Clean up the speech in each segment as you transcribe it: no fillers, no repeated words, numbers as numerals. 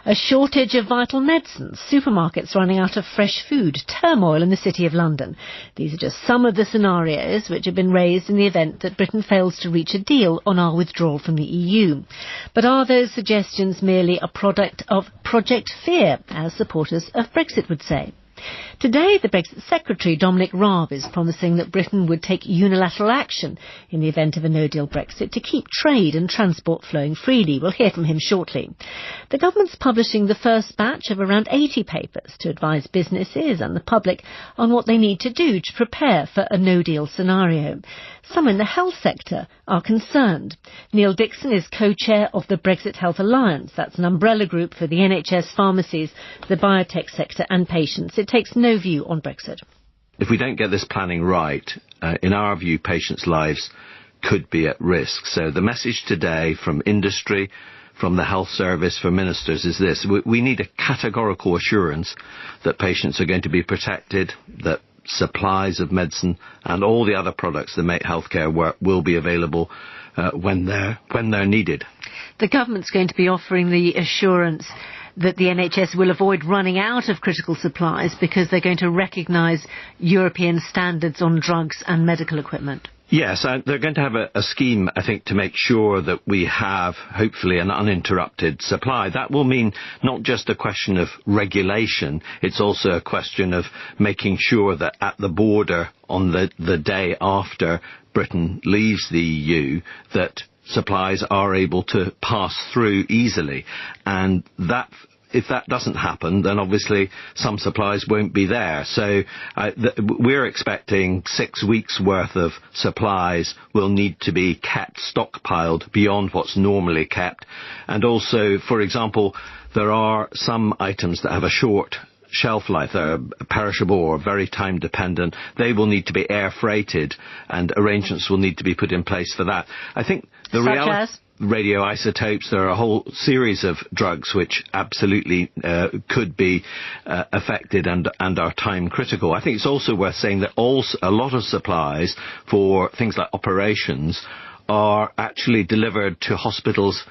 A shortage of vital medicines, supermarkets running out of fresh food, turmoil in the City of London. These are just some of the scenarios which have been raised in the event that Britain fails to reach a deal on our withdrawal from the EU. But are those suggestions merely a product of Project Fear, as supporters of Brexit would say? Today, the Brexit Secretary, Dominic Raab, is promising that Britain would take unilateral action in the event of a no-deal Brexit to keep trade and transport flowing freely. We'll hear from him shortly. The government's publishing the first batch of around 80 papers to advise businesses and the public on what they need to do to prepare for a no-deal scenario. Some in the health sector are concerned. Niall Dickson is co-chair of the Brexit Health Alliance. That's an umbrella group for the NHS, pharmacies, the biotech sector and patients. It takes no view on Brexit. If we don't get this planning right, in our view, patients' lives could be at risk. So the message today from industry, from the health service, from ministers is this. We need a categorical assurance that patients are going to be protected, that supplies of medicine and all the other products that make healthcare work will be available when they're needed. The government's going to be offering the assurance that the NHS will avoid running out of critical supplies because they're going to recognise European standards on drugs and medical equipment. Yes, they're going to have a scheme, I think, to make sure that we have, hopefully, an uninterrupted supply. That will mean not just a question of regulation, it's also a question of making sure that at the border on the day after Britain leaves the EU, that supplies are able to pass through easily. And that, if that doesn't happen, then obviously some supplies won't be there. So we're expecting 6 weeks' worth of supplies will need to be kept stockpiled beyond what's normally kept. And also, for example, there are some items that have a short shelf life, they're perishable or very time dependent. They will need to be air freighted and arrangements will need to be put in place for that. I think the reality, radioisotopes, there are a whole series of drugs which absolutely could be affected and are time critical. I think it's also worth saying that a lot of supplies for things like operations are actually delivered to hospitals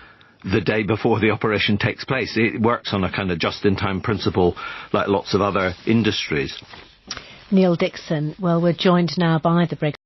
the day before the operation takes place. It works on a kind of just-in-time principle like lots of other industries. Niall Dickson. Well, we're joined now by the Brexit